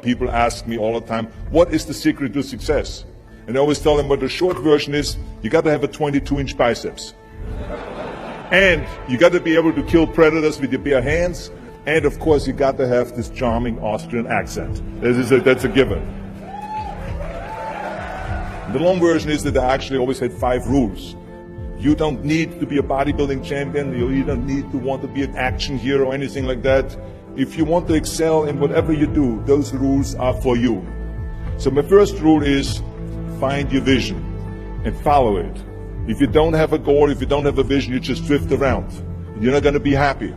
People ask me all the time, what is the secret to success? And I always tell them what the short version is, you got to have a 22-inch biceps. And you got to be able to kill predators with your bare hands. And of course, you got to have this charming Austrian accent. That's a given. The long version is that I actually always had 5 rules. You don't need to be a bodybuilding champion. You don't need to want to be an action hero or anything like that. If you want to excel in whatever you do, those rules are for you. So my first rule is find your vision and follow it. If you don't have a goal, if you don't have a vision, you just drift around. You're not going to be happy.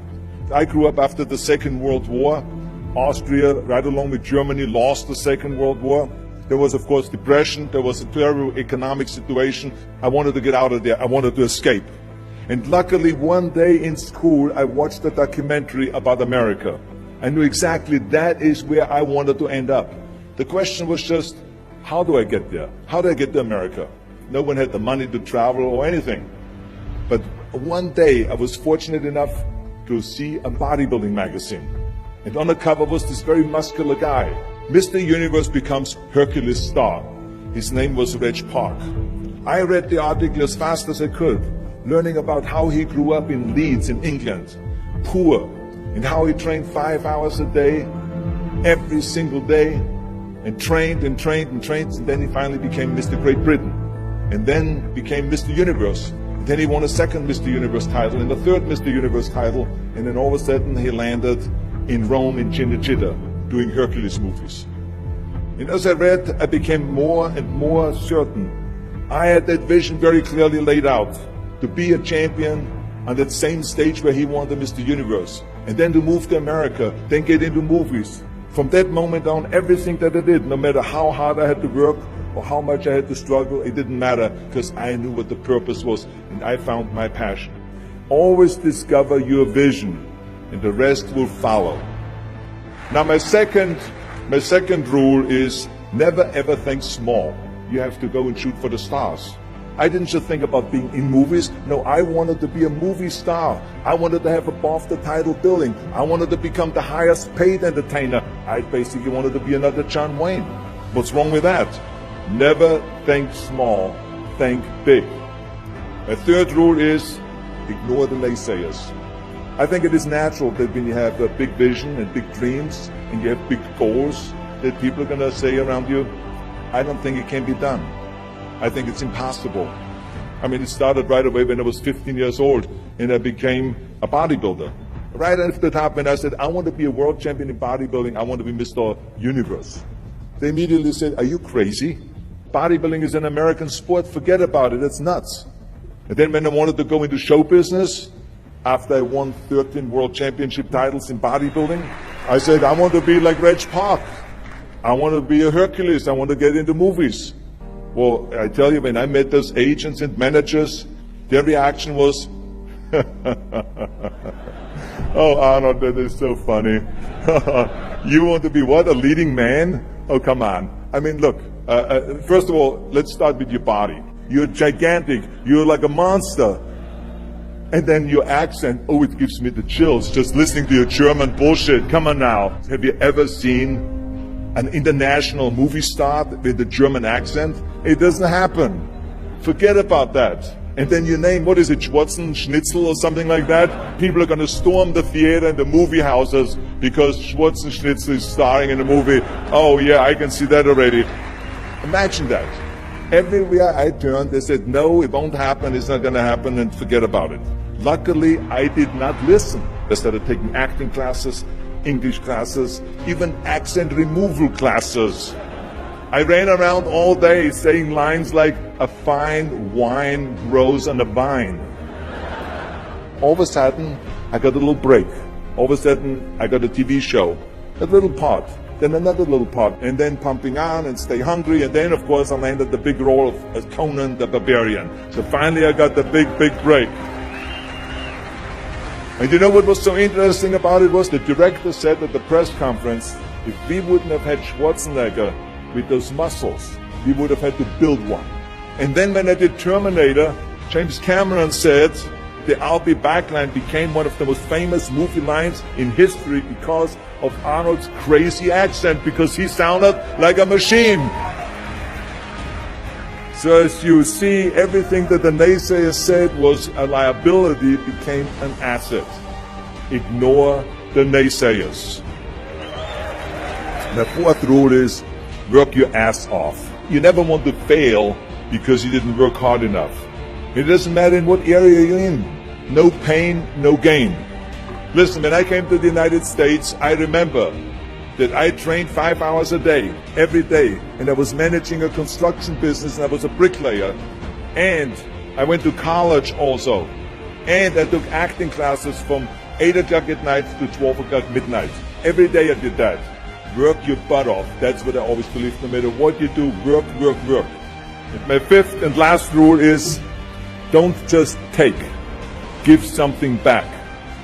I grew up after the Second World War. Austria, right along with Germany, lost the Second World War. There was, of course, depression. There was a terrible economic situation. I wanted to get out of there. I wanted to escape. And luckily, one day in school, I watched a documentary about America. I knew exactly that is where I wanted to end up. The question was just, how do I get there? How do I get to America? No one had the money to travel or anything. But one day, I was fortunate enough to see a bodybuilding magazine. And on the cover was this very muscular guy. Mr. Universe becomes Hercules star. His name was Reg Park. I read the article as fast as I could, learning about how he grew up in Leeds in England, poor, and how he trained 5 hours a day, every single day, and trained and trained and trained, and then he finally became Mr. Great Britain, and then became Mr. Universe. And then he won a second Mr. Universe title and a third Mr. Universe title, and then all of a sudden he landed in Rome in Cinecittà, doing Hercules movies. And as I read, I became more and more certain. I had that vision very clearly laid out, to be a champion on that same stage where he won the Mr. Universe, and then to move to America, then get into movies. From that moment on, everything that I did, no matter how hard I had to work or how much I had to struggle, it didn't matter, because I knew what the purpose was, and I found my passion. Always discover your vision, and the rest will follow. Now my second rule is never ever think small. You have to go and shoot for the stars. I didn't just think about being in movies. No, I wanted to be a movie star. I wanted to have above the title billing. I wanted to become the highest paid entertainer. I basically wanted to be another John Wayne. What's wrong with that? Never think small, think big. My third rule is ignore the naysayers. I think it is natural that when you have a big vision and big dreams and you have big goals, that people are going to say around you, I don't think it can be done. I think it's impossible. I mean, it started right away when I was 15 years old and I became a bodybuilder. Right after that, when I said, I want to be a world champion in bodybuilding, I want to be Mr. Universe. They immediately said, are you crazy? Bodybuilding is an American sport, forget about it, it's nuts. And then when I wanted to go into show business, after I won 13 world championship titles in bodybuilding, I said, I want to be like Reg Park. I want to be a Hercules. I want to get into movies. Well, I tell you, when I met those agents and managers, their reaction was, oh, Arnold, that is so funny. You want to be what, a leading man? Oh, come on. I mean, look, first of all, let's start with your body. You're gigantic. You're like a monster. And then your accent, oh, it gives me the chills just listening to your German bullshit. Come on now. Have you ever seen an international movie star with a German accent? It doesn't happen. Forget about that. And then your name, what is it, Schwarzen, Schnitzel or something like that? People are going to storm the theater and the movie houses because Schwarzen Schnitzel is starring in a movie. Oh yeah, I can see that already. Imagine that. Everywhere I turned, they said, no, it won't happen, it's not going to happen, and forget about it. Luckily, I did not listen. I started taking acting classes, English classes, even accent removal classes. I ran around all day saying lines like, a fine wine grows on a vine. All of a sudden, I got a little break. All of a sudden, I got a TV show, a little part, then another little part, and then Pumping On and Stay Hungry, and then, of course, I landed the big role of Conan the Barbarian. So finally, I got the big break. And you know what was so interesting about it was the director said at the press conference, if we wouldn't have had Schwarzenegger with those muscles, we would have had to build one. And then when I did Terminator, James Cameron said, the I'll Be Back line became one of the most famous movie lines in history because of Arnold's crazy accent, because he sounded like a machine. So as you see, everything that the naysayers said was a liability became an asset. Ignore the naysayers. The fourth rule is work your ass off. You never want to fail because you didn't work hard enough. It doesn't matter in what area you're in. No pain, no gain. Listen, when I came to the United States, I remember that I trained 5 hours a day, every day, and I was managing a construction business, and I was a bricklayer, and I went to college also, and I took acting classes from 8 o'clock at night to 12 o'clock midnight. Every day I did that. Work your butt off. That's what I always believe. No matter what you do, work, work, work. And my fifth and last rule is, don't just take. Give something back.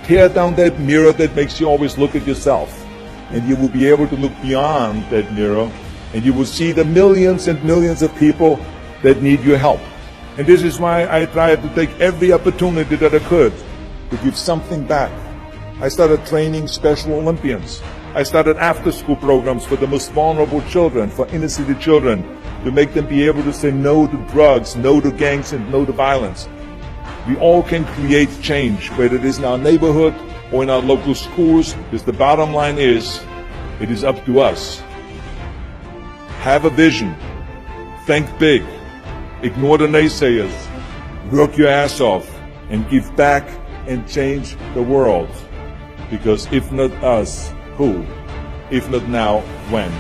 Tear down that mirror that makes you always look at yourself. And you will be able to look beyond that mirror, and you will see the millions and millions of people that need your help. And this is why I tried to take every opportunity that I could to give something back. I started training Special Olympians. I started after-school programs for the most vulnerable children, for inner-city children, to make them be able to say no to drugs, no to gangs, and no to violence. We all can create change, whether it is in our neighborhood or in our local schools, because the bottom line is, it is up to us. Have a vision. Think big. Ignore the naysayers. Work your ass off and give back and change the world. Because if not us, who? If not now, when?